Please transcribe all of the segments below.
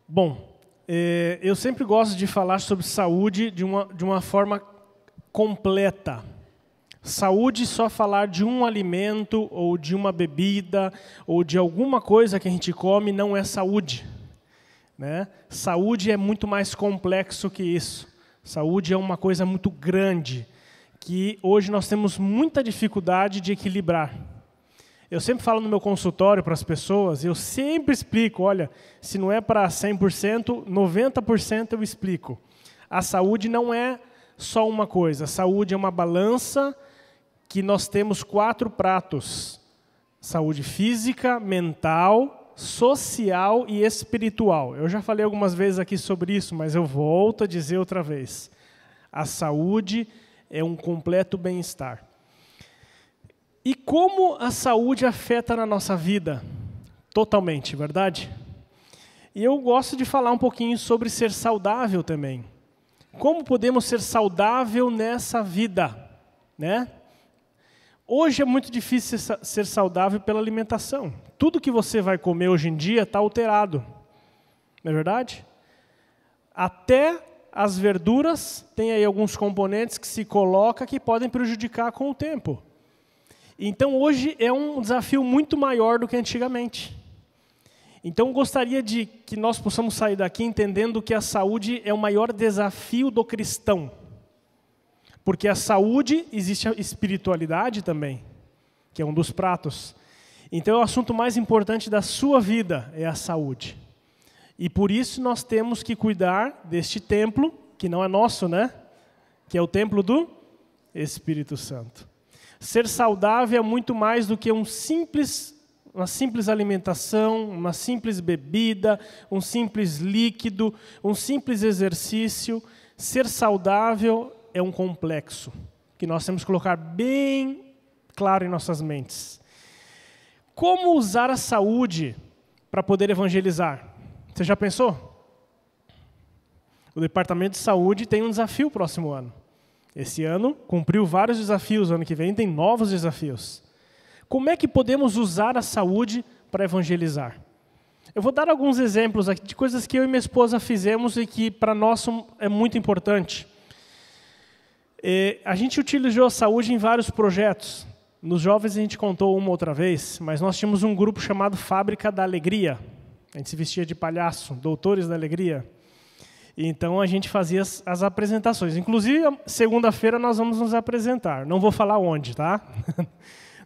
Bom, eu sempre gosto de falar sobre saúde de uma forma completa. Saúde só falar de um alimento, ou de uma bebida, ou de alguma coisa que a gente come não é saúde, né? Saúde é muito mais complexo que isso. Saúde é uma coisa muito grande, que hoje nós temos muita dificuldade de equilibrar. Eu sempre falo no meu consultório para as pessoas, eu sempre explico, olha, se não é para 100%, 90% eu explico. A saúde não é só uma coisa, a saúde é uma balança que nós temos 4 pratos. Saúde física, mental, social e espiritual. Eu já falei algumas vezes aqui sobre isso, mas eu volto a dizer outra vez. A saúde é um completo bem-estar. E como a saúde afeta na nossa vida? Totalmente, verdade? E eu gosto de falar um pouquinho sobre ser saudável também. Como podemos ser saudável nessa vida, né? Hoje é muito difícil ser saudável pela alimentação. Tudo que você vai comer hoje em dia está alterado. Não é verdade? Até as verduras têm aí alguns componentes que se coloca que podem prejudicar com o tempo. Então, hoje é um desafio muito maior do que antigamente. Então, gostaria de que nós possamos sair daqui entendendo que a saúde é o maior desafio do cristão. Porque a saúde, existe a espiritualidade também, que é um dos pratos. Então, o assunto mais importante da sua vida é a saúde. E por isso nós temos que cuidar deste templo, que não é nosso, né? Que é o templo do Espírito Santo. Ser saudável é muito mais do que uma simples alimentação, uma simples bebida, um simples líquido, um simples exercício. Ser saudável é um complexo, que nós temos que colocar bem claro em nossas mentes. Como usar a saúde para poder evangelizar? Você já pensou? O Departamento de Saúde tem um desafio próximo ano. Esse ano cumpriu vários desafios, ano que vem tem novos desafios. Como é que podemos usar a saúde para evangelizar? Eu vou dar alguns exemplos aqui de coisas que eu e minha esposa fizemos e que para nós é muito importante. A gente utilizou a saúde em vários projetos. Nos jovens a gente contou uma outra vez, mas nós tínhamos um grupo chamado Fábrica da Alegria. A gente se vestia de palhaço, Doutores da Alegria. Então, a gente fazia as apresentações. Inclusive, segunda-feira nós vamos nos apresentar. Não vou falar onde, tá?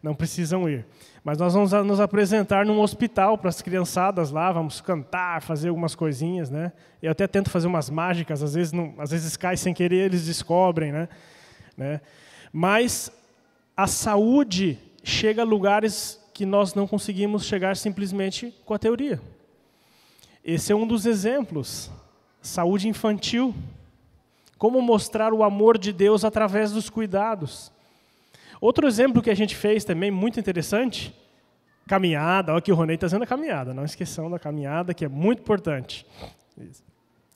Não precisam ir. Mas nós vamos nos apresentar num hospital para as criançadas lá, vamos cantar, fazer algumas coisinhas, né? Eu até tento fazer umas mágicas, às vezes cai sem querer, eles descobrem, né? Mas a saúde chega a lugares que nós não conseguimos chegar simplesmente com a teoria. Esse é um dos exemplos. Saúde infantil. Como mostrar o amor de Deus através dos cuidados. Outro exemplo que a gente fez também, muito interessante, caminhada. Olha que o Ronei está fazendo a caminhada. Não esqueçam da caminhada, que é muito importante.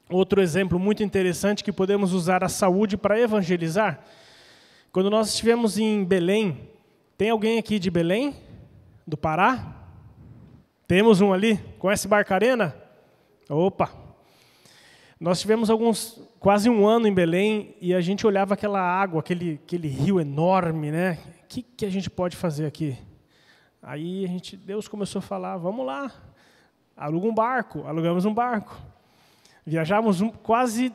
Outro exemplo muito interessante que podemos usar a saúde para evangelizar. Quando nós estivemos em Belém, tem alguém aqui de Belém? Do Pará? Temos um ali? Conhece Barcarena? Opa! Nós tivemos quase um ano em Belém e a gente olhava aquela água, aquele rio enorme, né? O que a gente pode fazer aqui? Aí Deus começou a falar, vamos lá, alugamos um barco. Viajamos quase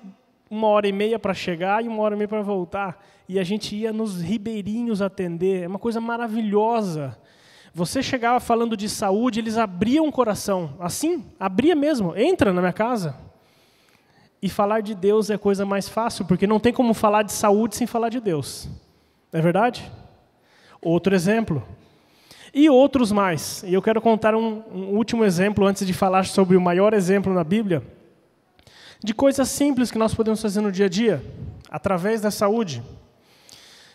1h30 para chegar e 1h30 para voltar. E a gente ia nos ribeirinhos atender, é uma coisa maravilhosa. Você chegava falando de saúde, eles abriam o coração, assim, abria mesmo, entra na minha casa. E falar de Deus é a coisa mais fácil, porque não tem como falar de saúde sem falar de Deus. Não é verdade? Outro exemplo. E outros mais. E eu quero contar um último exemplo, antes de falar sobre o maior exemplo na Bíblia, de coisas simples que nós podemos fazer no dia a dia, através da saúde.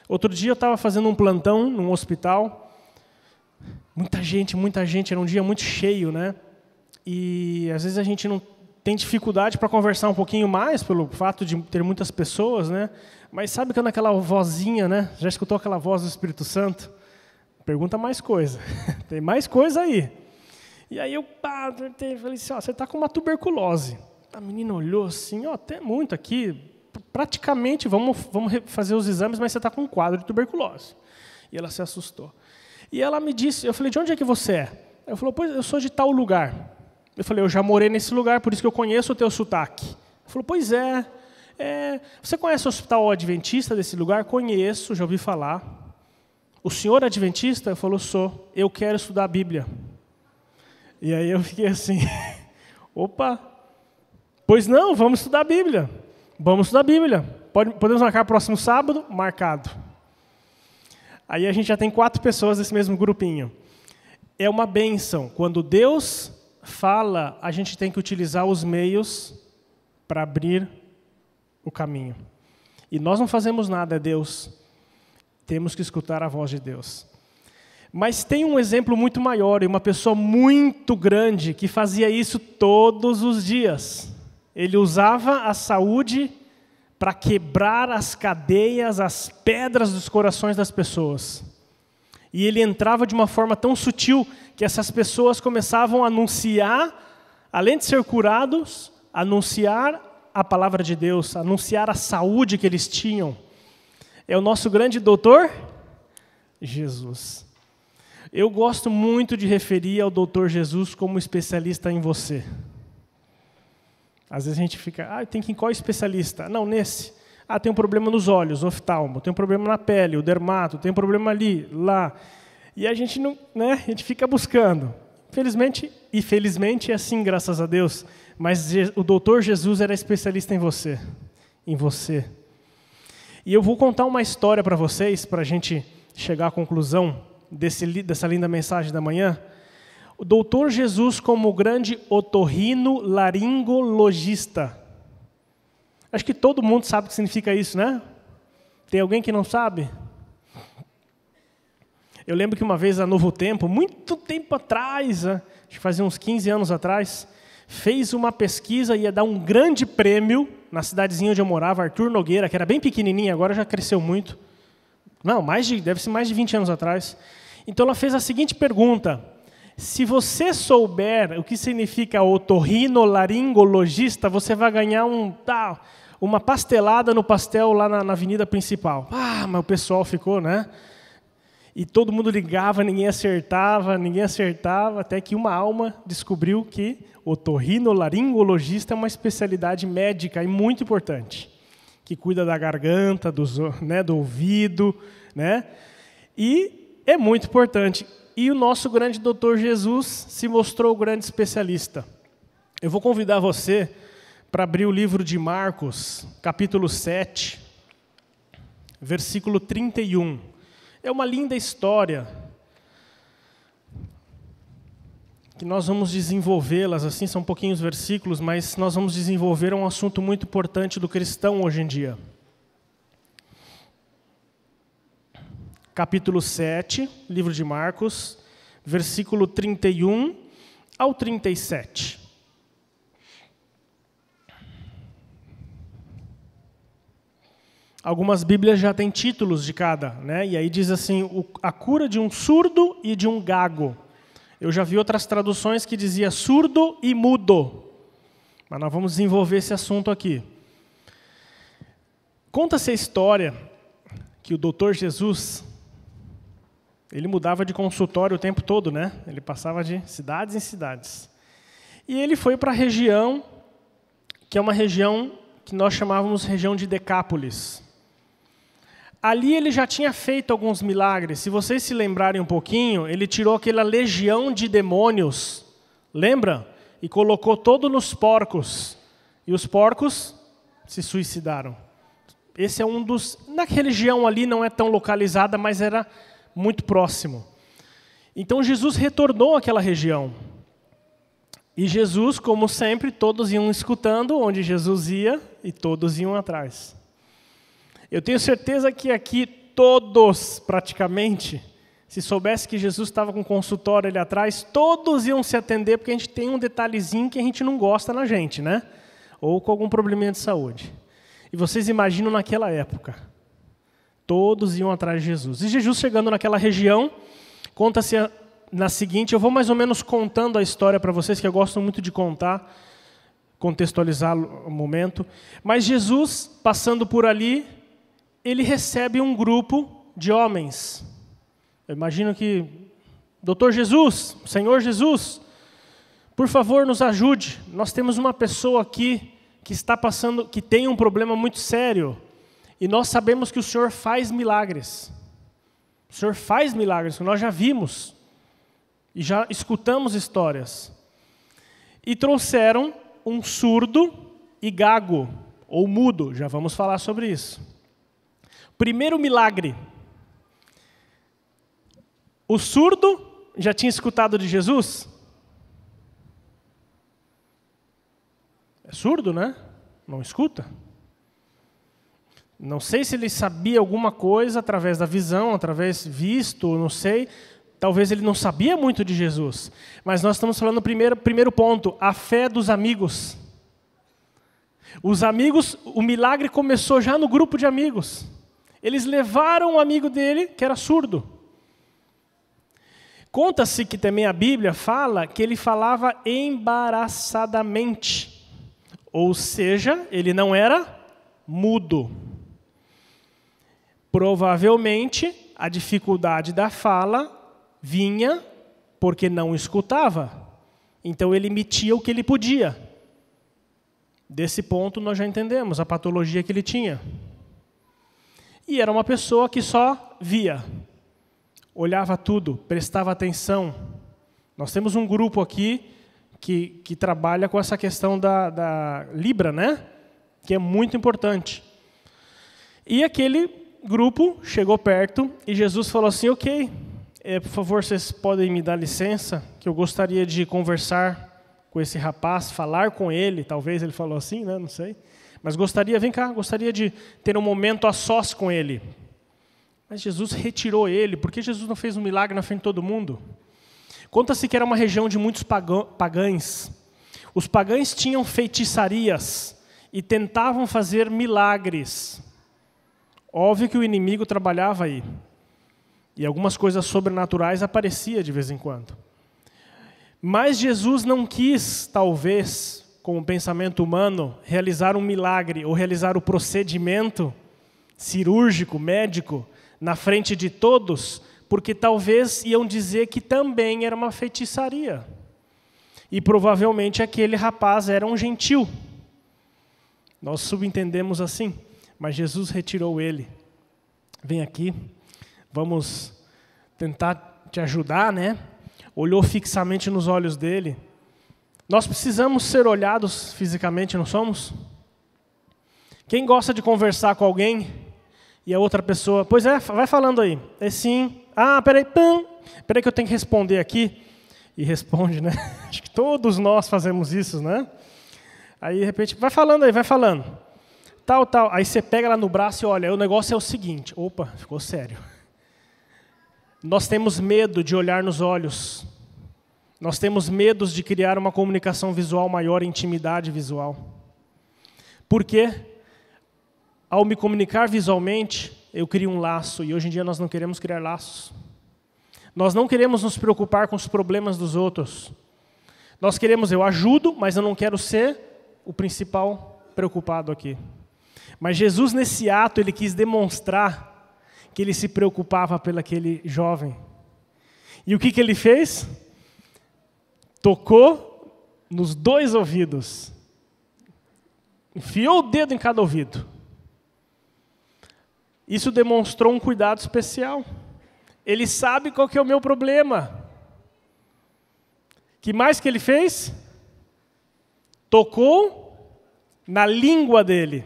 Outro dia eu estava fazendo um plantão num hospital. Muita gente, era um dia muito cheio, né? E às vezes a gente não tem dificuldade para conversar um pouquinho mais, pelo fato de ter muitas pessoas, né? Mas sabe quando aquela vozinha, né? Já escutou aquela voz do Espírito Santo? Pergunta mais coisa. Tem mais coisa aí. E aí eu falei assim, você está com uma tuberculose. A menina olhou assim, tem muito aqui, praticamente, vamos fazer os exames, mas você está com um quadro de tuberculose. E ela se assustou. E ela me disse, eu falei, de onde é que você é? Ela falou, pois eu sou de tal lugar. Eu falei, eu já morei nesse lugar, por isso que eu conheço o teu sotaque. Ela falou, pois é. Você conhece o Hospital Adventista desse lugar? Conheço, já ouvi falar. O senhor é adventista? Eu falei, sou. Eu quero estudar a Bíblia. E aí eu fiquei assim, opa, pois não, vamos estudar a Bíblia. Vamos estudar a Bíblia. Podemos marcar próximo sábado? Marcado. Aí a gente já tem 4 pessoas desse mesmo grupinho. É uma bênção. Quando Deus fala, a gente tem que utilizar os meios para abrir o caminho. E nós não fazemos nada, é Deus. Temos que escutar a voz de Deus. Mas tem um exemplo muito maior, e uma pessoa muito grande que fazia isso todos os dias. Ele usava a saúde para quebrar as cadeias, as pedras dos corações das pessoas. E ele entrava de uma forma tão sutil que essas pessoas começavam a anunciar, além de ser curados, anunciar a palavra de Deus, anunciar a saúde que eles tinham. É o nosso grande doutor Jesus. Eu gosto muito de referir ao doutor Jesus como especialista em você. Às vezes a gente fica, tem que ir em qual especialista? Não, nesse. Tem um problema nos olhos, oftalmo. Tem um problema na pele, o dermato. Tem um problema ali, lá. E a gente não, a gente fica buscando. Felizmente é assim, graças a Deus. Mas o doutor Jesus era especialista em você. Em você. E eu vou contar uma história para vocês, para a gente chegar à conclusão dessa linda mensagem da manhã. O doutor Jesus como grande otorrinolaringologista. Acho que todo mundo sabe o que significa isso, né? Tem alguém que não sabe? Eu lembro que uma vez a Novo Tempo, muito tempo atrás, acho que fazia uns 15 anos atrás, fez uma pesquisa e ia dar um grande prêmio na cidadezinha onde eu morava, Arthur Nogueira, que era bem pequenininha, agora já cresceu muito. Não, deve ser mais de 20 anos atrás. Então ela fez a seguinte pergunta: se você souber o que significa otorrinolaringologista, você vai ganhar uma pastelada no pastel lá na avenida principal. Mas o pessoal ficou, né? E todo mundo ligava, ninguém acertava, até que uma alma descobriu que otorrinolaringologista é uma especialidade médica e muito importante, que cuida da garganta, do ouvido, né? E é muito importante. E o nosso grande doutor Jesus se mostrou o grande especialista. Eu vou convidar você para abrir o livro de Marcos, capítulo 7, versículo 31. É uma linda história que nós vamos desenvolvê-las, assim, são pouquinhos versículos, mas nós vamos desenvolver um assunto muito importante do cristão hoje em dia. Capítulo 7, livro de Marcos, versículo 31 ao 37. Algumas Bíblias já têm títulos de cada, né? E aí diz assim, a cura de um surdo e de um gago. Eu já vi outras traduções que dizia surdo e mudo. Mas nós vamos desenvolver esse assunto aqui. Conta-se a história que o doutor Jesus, ele mudava de consultório o tempo todo, né? Ele passava de cidades em cidades. E ele foi para a região, que é uma região que nós chamávamos região de Decápolis. Ali ele já tinha feito alguns milagres. Se vocês se lembrarem um pouquinho, ele tirou aquela legião de demônios, lembra? E colocou todo nos porcos. E os porcos se suicidaram. Esse é um dos... Na região ali não é tão localizada, mas era muito próximo. Então Jesus retornou àquela região. E Jesus, como sempre, todos iam escutando onde Jesus ia e todos iam atrás. Eu tenho certeza que aqui todos, praticamente, se soubesse que Jesus estava com um consultório ali atrás, todos iam se atender, porque a gente tem um detalhezinho que a gente não gosta na gente, né? Ou com algum probleminha de saúde. E vocês imaginam naquela época, todos iam atrás de Jesus. E Jesus chegando naquela região, conta-se na seguinte, eu vou mais ou menos contando a história para vocês, que eu gosto muito de contar, contextualizar o momento. Mas Jesus, passando por ali, ele recebe um grupo de homens. Eu imagino que, Doutor Jesus, Senhor Jesus, por favor, nos ajude. Nós temos uma pessoa aqui que está passando, que tem um problema muito sério. E nós sabemos que o Senhor faz milagres. O Senhor faz milagres, nós já vimos. E já escutamos histórias. E trouxeram um surdo e gago, ou mudo. Já vamos falar sobre isso. Primeiro milagre. O surdo já tinha escutado de Jesus? É surdo, né? Não escuta? Não sei se ele sabia alguma coisa através da visão, através visto, não sei. Talvez ele não sabia muito de Jesus. Mas nós estamos falando do primeiro ponto, a fé dos amigos. Os amigos, o milagre começou já no grupo de amigos. Eles levaram um amigo dele, que era surdo. Conta-se que também a Bíblia fala que ele falava embaraçadamente. Ou seja, ele não era mudo. Provavelmente, a dificuldade da fala vinha porque não escutava. Então, ele emitia o que ele podia. Desse ponto, nós já entendemos a patologia que ele tinha. E era uma pessoa que só via. Olhava tudo, prestava atenção. Nós temos um grupo aqui que trabalha com essa questão da Libra, né? Que é muito importante. E aquele grupo chegou perto e Jesus falou assim, ok, por favor, vocês podem me dar licença, que eu gostaria de conversar com esse rapaz, falar com ele, talvez ele falou assim, né? Não sei. Mas gostaria de ter um momento a sós com ele. Mas Jesus retirou ele. Por que Jesus não fez um milagre na frente de todo mundo? Conta-se que era uma região de muitos pagães. Os pagães tinham feitiçarias e tentavam fazer milagres. Óbvio que o inimigo trabalhava aí. E algumas coisas sobrenaturais apareciam de vez em quando. Mas Jesus não quis, talvez, com o pensamento humano, realizar um milagre ou realizar o procedimento cirúrgico, médico, na frente de todos, porque talvez iam dizer que também era uma feitiçaria. E provavelmente aquele rapaz era um gentil. Nós subentendemos assim, mas Jesus retirou ele. Vem aqui, vamos tentar te ajudar, né? Olhou fixamente nos olhos dele. Nós precisamos ser olhados fisicamente, não somos? Quem gosta de conversar com alguém e a outra pessoa, pois é, vai falando aí. É sim. Ah, peraí que eu tenho que responder aqui. E responde, né? Acho que todos nós fazemos isso, né? Aí, de repente, vai falando aí, vai falando. Tal. Aí você pega lá no braço e olha, o negócio é o seguinte. Opa, ficou sério. Nós temos medo de olhar nos olhos. Nós temos medo de criar uma comunicação visual maior, intimidade visual. Por quê? Ao me comunicar visualmente, eu crio um laço, e hoje em dia nós não queremos criar laços. Nós não queremos nos preocupar com os problemas dos outros. Nós queremos, eu ajudo, mas eu não quero ser o principal preocupado aqui. Mas Jesus, nesse ato, ele quis demonstrar que ele se preocupava pelaquele jovem. E o que ele fez? Tocou nos 2 ouvidos. Enfiou o dedo em cada ouvido. Isso demonstrou um cuidado especial. Ele sabe qual que é o meu problema. Que mais que ele fez? Tocou na língua dele.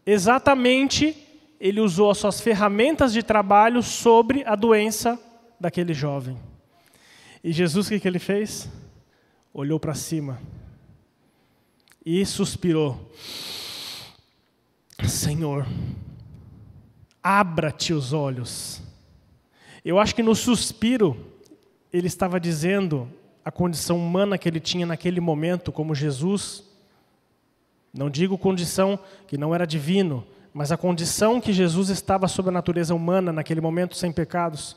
Exatamente, ele usou as suas ferramentas de trabalho sobre a doença daquele jovem. E Jesus, o que ele fez? Olhou para cima e suspirou. Senhor, abra-te os olhos. Eu acho que no suspiro, ele estava dizendo a condição humana que ele tinha naquele momento, como Jesus. Não digo condição que não era divino, mas a condição que Jesus estava sob a natureza humana naquele momento, sem pecados.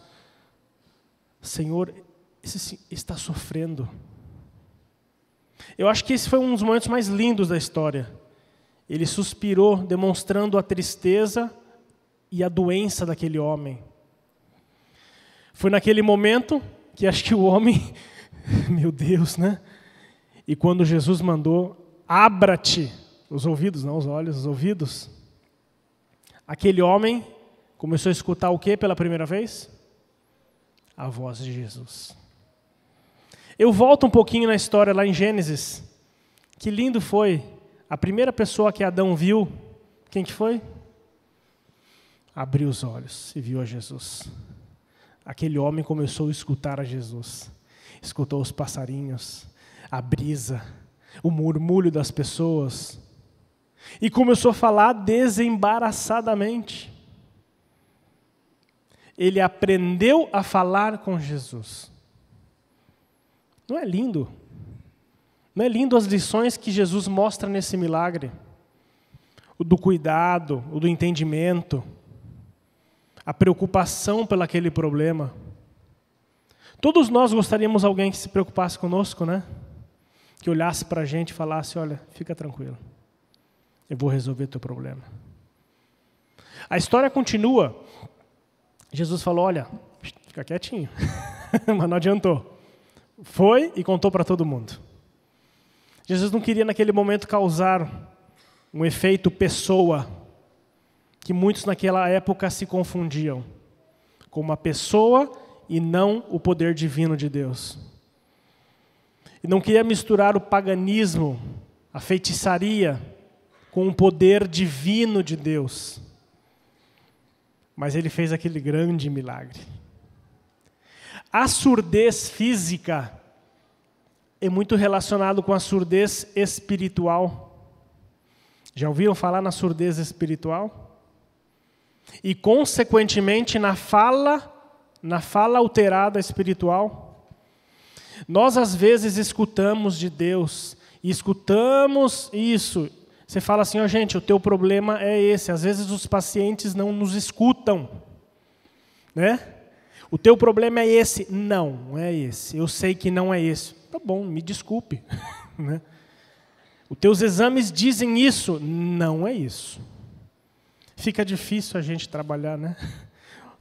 Senhor, esse está sofrendo. Eu acho que esse foi um dos momentos mais lindos da história. Ele suspirou, demonstrando a tristeza e a doença daquele homem. Foi naquele momento que acho que o homem, meu Deus, né? E quando Jesus mandou, abra-te os ouvidos, não os olhos, os ouvidos. Aquele homem começou a escutar o que pela primeira vez? A voz de Jesus. Eu volto um pouquinho na história lá em Gênesis. Que lindo foi. A primeira pessoa que Adão viu, quem que foi? Abriu os olhos e viu a Jesus. Aquele homem começou a escutar a Jesus. Escutou os passarinhos, a brisa, o murmúrio das pessoas. E começou a falar desembaraçadamente. Ele aprendeu a falar com Jesus. Não é lindo? Não é lindo as lições que Jesus mostra nesse milagre? O do cuidado, o do entendimento, a preocupação pelo aquele problema. Todos nós gostaríamos de alguém que se preocupasse conosco, né? Que olhasse para a gente e falasse, olha, fica tranquilo, eu vou resolver o teu problema. A história continua. Jesus falou, olha, fica quietinho, mas não adiantou. Foi e contou para todo mundo. Jesus não queria naquele momento causar um efeito pessoa, que muitos naquela época se confundiam com uma pessoa e não o poder divino de Deus. E não queria misturar o paganismo, a feitiçaria, com o poder divino de Deus. Mas ele fez aquele grande milagre. A surdez física é muito relacionado com a surdez espiritual. Já ouviram falar na surdez espiritual? E, consequentemente, na fala alterada espiritual. Nós, às vezes, escutamos de Deus, e escutamos isso. Você fala assim, ó, gente, o teu problema é esse. Às vezes, os pacientes não nos escutam, né? O teu problema é esse. Não é esse. Eu sei que não é esse. Tá bom, me desculpe. Né? Os teus exames dizem isso. Não é isso. Fica difícil a gente trabalhar, né?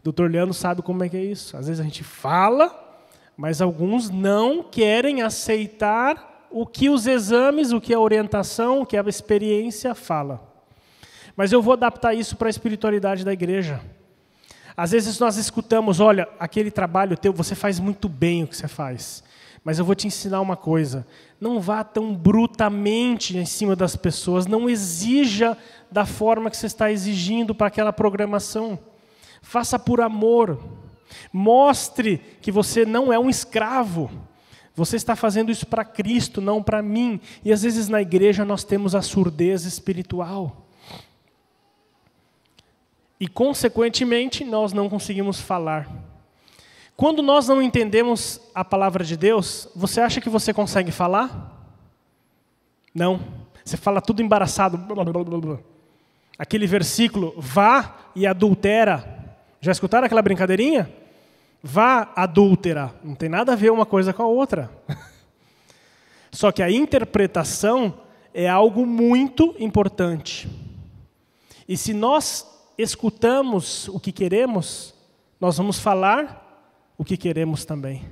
O Dr. Leandro sabe como é que é isso. Às vezes a gente fala, mas alguns não querem aceitar o que os exames, o que a orientação, o que a experiência fala. Mas eu vou adaptar isso para a espiritualidade da igreja. Às vezes nós escutamos, olha, aquele trabalho teu, você faz muito bem o que você faz. Mas eu vou te ensinar uma coisa. Não vá tão brutamente em cima das pessoas. Não exija da forma que você está exigindo para aquela programação. Faça por amor. Mostre que você não é um escravo. Você está fazendo isso para Cristo, não para mim. E às vezes na igreja nós temos a surdez espiritual. E, consequentemente, nós não conseguimos falar. Quando nós não entendemos a palavra de Deus, você acha que você consegue falar? Não. Você fala tudo embaraçado. Aquele versículo, vá e adultera. Já escutaram aquela brincadeirinha? Vá, adúltera. Não tem nada a ver uma coisa com a outra. Só que a interpretação é algo muito importante. E se nós escutamos o que queremos, nós vamos falar o que queremos também.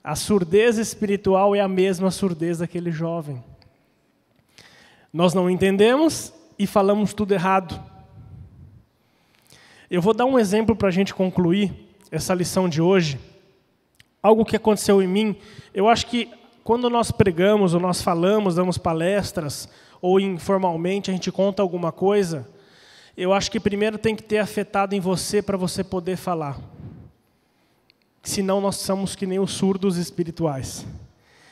A surdez espiritual é a mesma surdez daquele jovem. Nós não entendemos e falamos tudo errado. Eu vou dar um exemplo para a gente concluir essa lição de hoje. Algo que aconteceu em mim. Eu acho que quando nós pregamos, ou nós falamos, damos palestras, ou informalmente a gente conta alguma coisa, eu acho que primeiro tem que ter afetado em você para você poder falar. Senão nós somos que nem os surdos espirituais.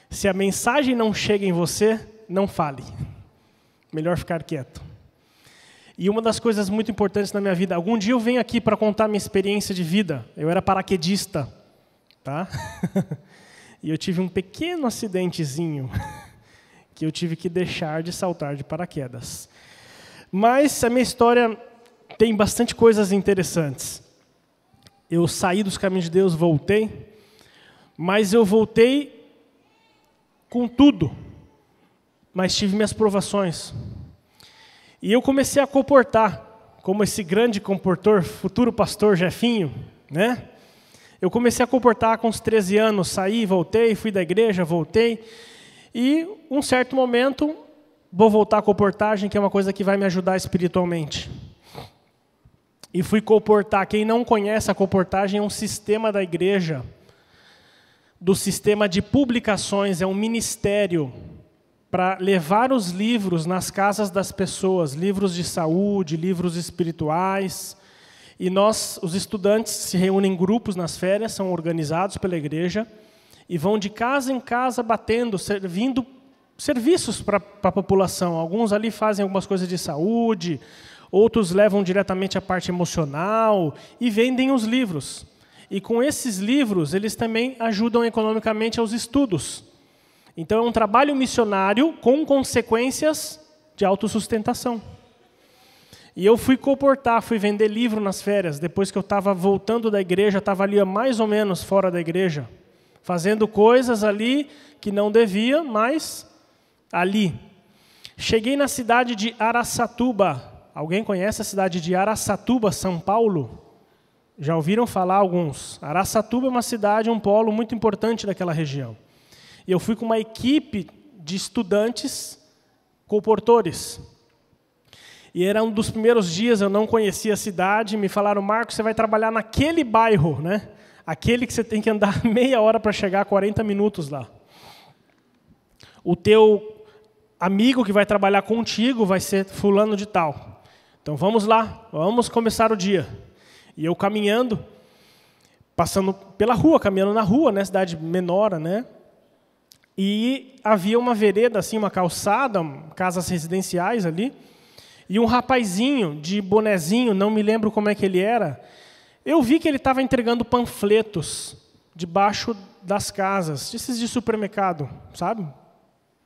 Se a mensagem não chega em você, não fale. Melhor ficar quieto. E uma das coisas muito importantes na minha vida, algum dia eu venho aqui para contar minha experiência de vida. Eu era paraquedista, tá? E eu tive um pequeno acidentezinho que eu tive que deixar de saltar de paraquedas. Mas a minha história tem bastante coisas interessantes. Eu saí dos caminhos de Deus, voltei. Mas eu voltei com tudo, mas tive minhas provações. E eu comecei a comportar, como esse grande comportor, futuro pastor Jefinho, né? Eu comecei a comportar com os 13 anos, saí, voltei, fui da igreja, voltei. E, um certo momento, vou voltar à comportagem, que é uma coisa que vai me ajudar espiritualmente. E fui comportar. Quem não conhece a comportagem é um sistema da igreja, do sistema de publicações, é um ministério para levar os livros nas casas das pessoas, livros de saúde, livros espirituais. E nós, os estudantes, se reúnem em grupos nas férias, são organizados pela igreja, e vão de casa em casa batendo, servindo serviços para a população. Alguns ali fazem algumas coisas de saúde, outros levam diretamente a parte emocional e vendem os livros. E com esses livros, eles também ajudam economicamente aos estudos. Então, é um trabalho missionário com consequências de autossustentação. E eu fui comportar, fui vender livro nas férias, depois que eu estava voltando da igreja, estava ali mais ou menos fora da igreja, fazendo coisas ali que não devia, mas ali. Cheguei na cidade de Araçatuba. Alguém conhece a cidade de Araçatuba, São Paulo? Já ouviram falar alguns? Araçatuba é uma cidade, um polo muito importante daquela região. E eu fui com uma equipe de estudantes comportores. E era um dos primeiros dias, eu não conhecia a cidade, me falaram, Marcos, você vai trabalhar naquele bairro, né? Aquele que você tem que andar meia hora para chegar, 40 minutos lá. O teu amigo que vai trabalhar contigo vai ser fulano de tal. Então vamos lá, vamos começar o dia. E eu caminhando, passando pela rua, caminhando na rua, né? Cidade menor, né? E havia uma vereda, assim, uma calçada, casas residenciais ali, e um rapazinho de bonezinho, não me lembro como é que ele era, eu vi que ele estava entregando panfletos debaixo das casas, esses de supermercado, sabe?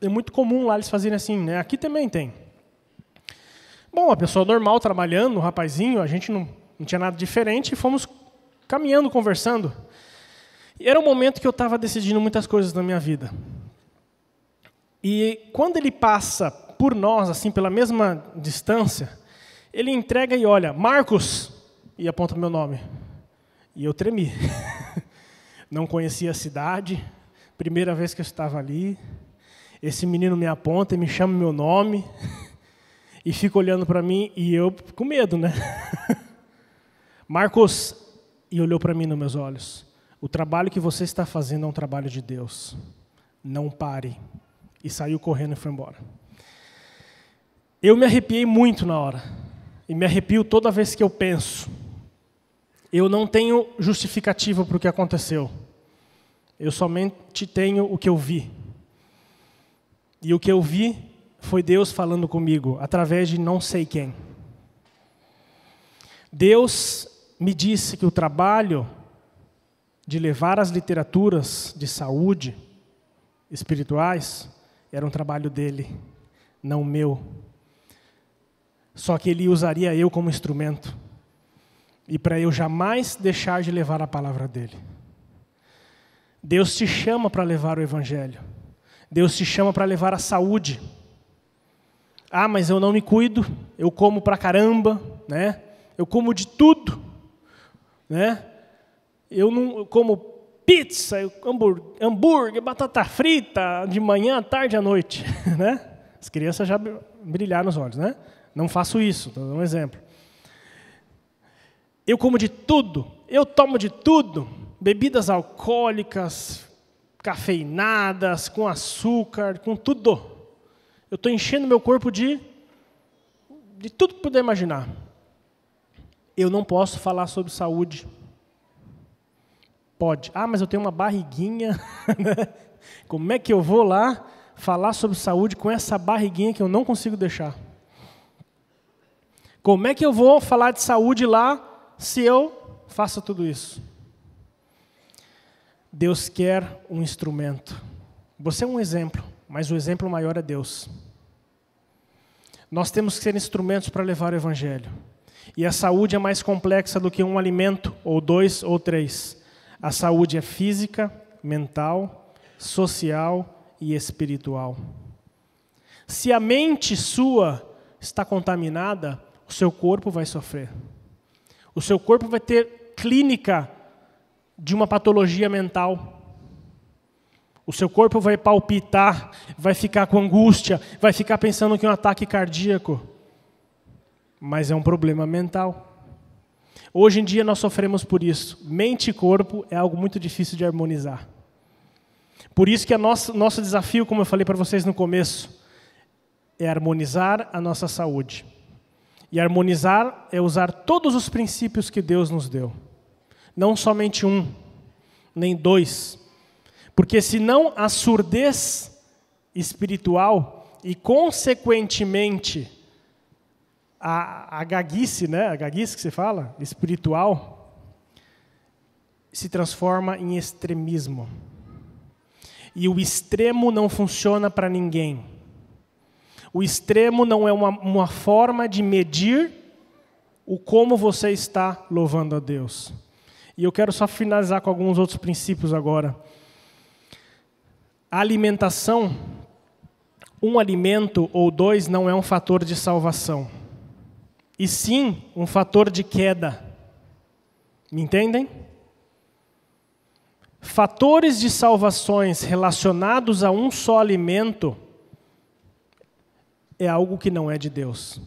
É muito comum lá eles fazerem assim, né? Aqui também tem. Bom, a pessoa normal trabalhando, o rapazinho, a gente não tinha nada diferente, e fomos caminhando, conversando. E era um momento que eu estava decidindo muitas coisas na minha vida. E quando ele passa por nós, assim, pela mesma distância, ele entrega e olha, Marcos, e aponta meu nome. E eu tremi. Não conhecia a cidade, primeira vez que eu estava ali. Esse menino me aponta e me chama meu nome, e fica olhando para mim, e eu com medo, né? Marcos, e olhou para mim nos meus olhos, o trabalho que você está fazendo é um trabalho de Deus. Não pare. E saiu correndo e foi embora. Eu me arrepiei muito na hora. E me arrepio toda vez que eu penso. Eu não tenho justificativa para o que aconteceu. Eu somente tenho o que eu vi. E o que eu vi foi Deus falando comigo, através de não sei quem. Deus me disse que o trabalho de levar as literaturas de saúde espirituais era um trabalho dele, não meu. Só que ele usaria eu como instrumento. E para eu jamais deixar de levar a palavra dele. Deus te chama para levar o evangelho. Deus te chama para levar a saúde. Ah, mas eu não me cuido, eu como pra caramba, né? Eu como de tudo, né? Eu como pizza, hambúrguer, batata frita, de manhã, à tarde, à noite, né? As crianças já brilharam os olhos, né? Não faço isso, estou dando um exemplo. Eu como de tudo, eu tomo de tudo, bebidas alcoólicas, cafeinadas, com açúcar, com tudo. Eu estou enchendo meu corpo de tudo que puder imaginar. Eu não posso falar sobre saúde. Pode. Ah, mas eu tenho uma barriguinha. Como é que eu vou lá falar sobre saúde com essa barriguinha que eu não consigo deixar? Como é que eu vou falar de saúde lá se eu faço tudo isso? Deus quer um instrumento. Você é um exemplo, mas o exemplo maior é Deus. Nós temos que ser instrumentos para levar o evangelho. E a saúde é mais complexa do que um alimento, ou 2, ou 3. A saúde é física, mental, social e espiritual. Se a mente sua está contaminada, o seu corpo vai sofrer. O seu corpo vai ter clínica de uma patologia mental. O seu corpo vai palpitar, vai ficar com angústia, vai ficar pensando que é um ataque cardíaco. Mas é um problema mental. Hoje em dia nós sofremos por isso. Mente e corpo é algo muito difícil de harmonizar. Por isso que nosso desafio, como eu falei para vocês no começo, é harmonizar a nossa saúde. E harmonizar é usar todos os princípios que Deus nos deu. Não somente um, nem dois. Porque senão a surdez espiritual e, consequentemente, a gaguice, né? A gaguice que se fala, espiritual, se transforma em extremismo. E o extremo não funciona para ninguém. O extremo não é uma forma de medir o como você está louvando a Deus. E eu quero só finalizar com alguns outros princípios agora. A alimentação, um alimento ou dois não é um fator de salvação. E sim, um fator de queda. Me entendem? Fatores de salvações relacionados a um só alimento é algo que não é de Deus.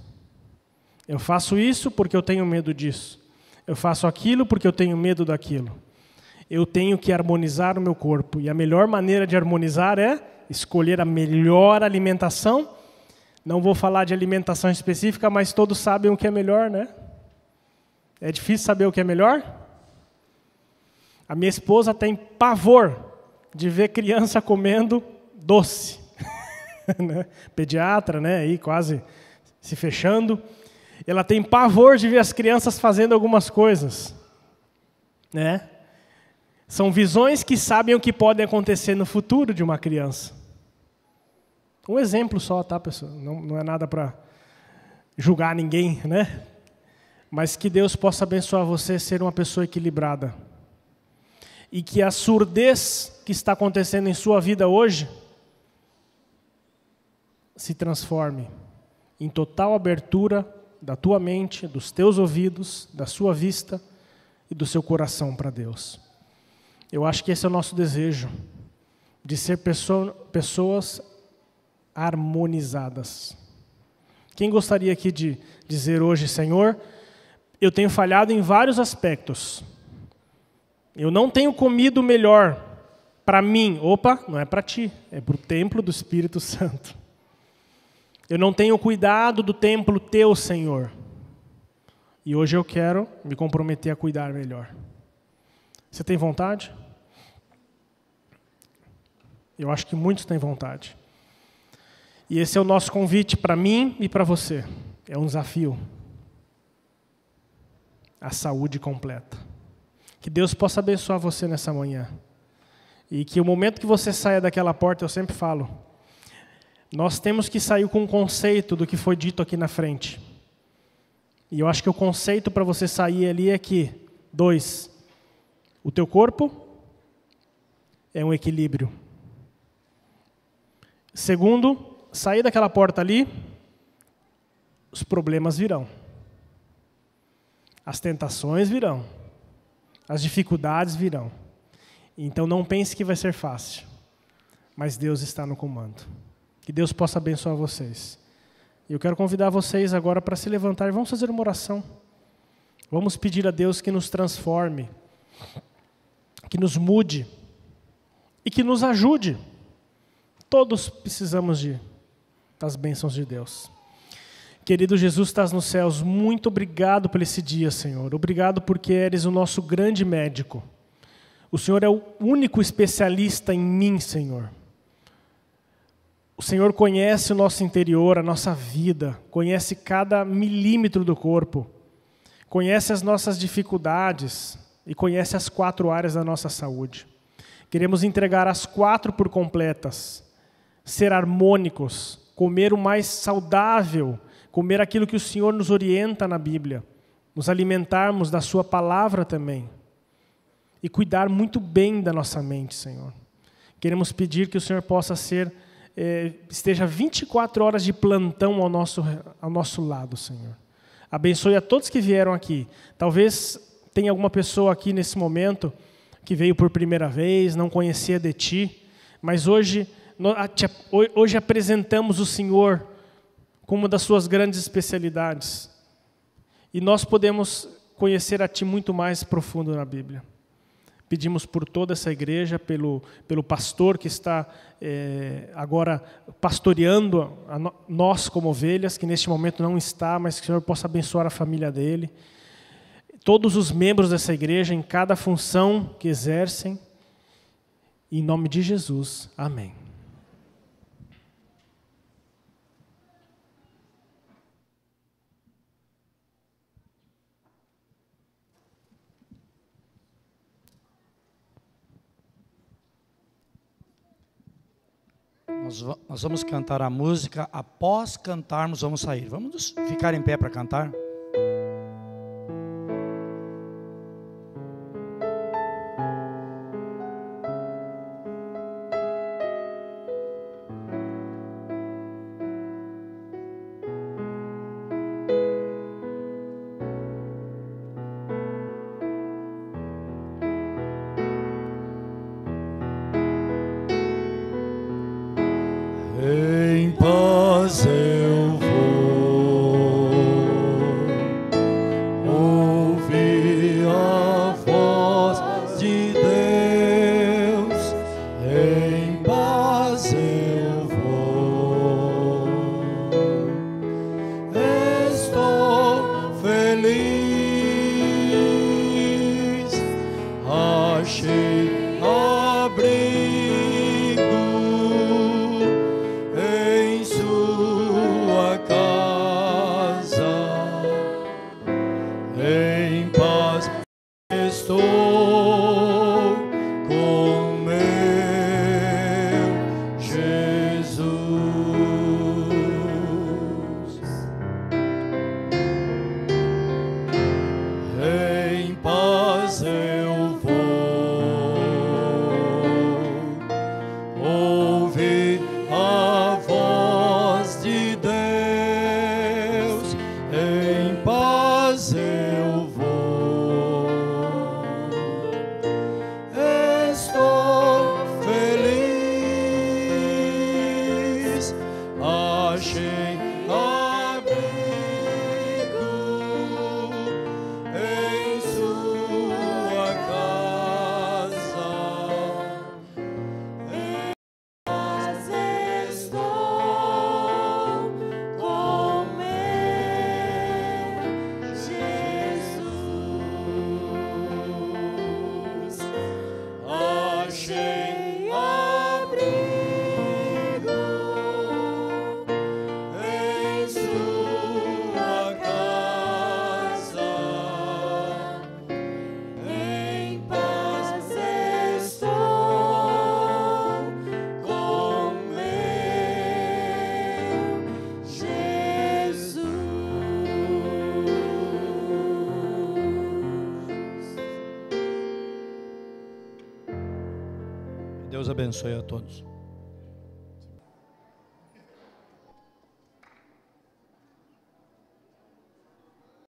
Eu faço isso porque eu tenho medo disso. Eu faço aquilo porque eu tenho medo daquilo. Eu tenho que harmonizar o meu corpo. E a melhor maneira de harmonizar é escolher a melhor alimentação. Não vou falar de alimentação específica, mas todos sabem o que é melhor, né? É difícil saber o que é melhor? A minha esposa tem pavor de ver criança comendo doce. Né? Pediatra, né? Aí quase se fechando. Ela tem pavor de ver as crianças fazendo algumas coisas. Né? São visões que sabem o que pode acontecer no futuro de uma criança. Um exemplo só, tá, pessoal? Não é nada para julgar ninguém, né? Mas que Deus possa abençoar você ser uma pessoa equilibrada. E que a surdez que está acontecendo em sua vida hoje se transforme em total abertura da tua mente, dos teus ouvidos, da sua vista e do seu coração para Deus. Eu acho que esse é o nosso desejo, de ser pessoas harmonizadas. Quem gostaria aqui de dizer hoje, Senhor, eu tenho falhado em vários aspectos. Eu não tenho comido melhor para mim. Opa, não é para ti, é para o templo do Espírito Santo. Eu não tenho cuidado do templo teu, Senhor. E hoje eu quero me comprometer a cuidar melhor. Você tem vontade? Eu acho que muitos têm vontade. E esse é o nosso convite para mim e para você. É um desafio. A saúde completa. Que Deus possa abençoar você nessa manhã. E que o momento que você saia daquela porta, eu sempre falo, nós temos que sair com um conceito do que foi dito aqui na frente. E eu acho que o conceito para você sair ali é que, 2, o teu corpo é um equilíbrio. 2, sair daquela porta ali, os problemas virão. As tentações virão. As dificuldades virão. Então não pense que vai ser fácil. Mas Deus está no comando. Que Deus possa abençoar vocês. E eu quero convidar vocês agora para se levantar e vamos fazer uma oração. Vamos pedir a Deus que nos transforme, que nos mude e que nos ajude. Todos precisamos das bênçãos de Deus. Querido Jesus, estás nos céus, muito obrigado por esse dia, Senhor. Obrigado porque eres o nosso grande médico. O Senhor é o único especialista em mim, Senhor. O Senhor conhece o nosso interior, a nossa vida, conhece cada milímetro do corpo, conhece as nossas dificuldades e conhece as 4 áreas da nossa saúde. Queremos entregar as 4 por completas, ser harmônicos, comer o mais saudável, comer aquilo que o Senhor nos orienta na Bíblia, nos alimentarmos da sua palavra também. e cuidar muito bem da nossa mente, Senhor. Queremos pedir que o Senhor possa esteja 24 horas de plantão ao nosso lado, Senhor. Abençoe a todos que vieram aqui. Talvez tenha alguma pessoa aqui nesse momento que veio por primeira vez, não conhecia de Ti, mas hoje apresentamos o Senhor como uma das Suas grandes especialidades. E nós podemos conhecer a Ti muito mais profundo na Bíblia. Pedimos por toda essa igreja, pelo pastor que está agora pastoreando nós como ovelhas, que neste momento não está, mas que o Senhor possa abençoar a família dele. Todos os membros dessa igreja, em cada função que exercem. Em nome de Jesus. Amém. Nós vamos cantar a música, após cantarmos vamos sair. Vamos ficar em pé para cantar? Em paz eu vou ouvir a voz de Deus. Em paz eu vou. Estou feliz. Achei abrigo em sua casa, em paz estou com meu Jesus. Em paz eu vou ouvir a voz de Deus. Em paz eu vou. Estou feliz. Achei abrigo em sua casa. Mas estou com meu Jesus. Achei abrigo em sua casa. Em paz estou com meu Jesus. Deus abençoe a todos.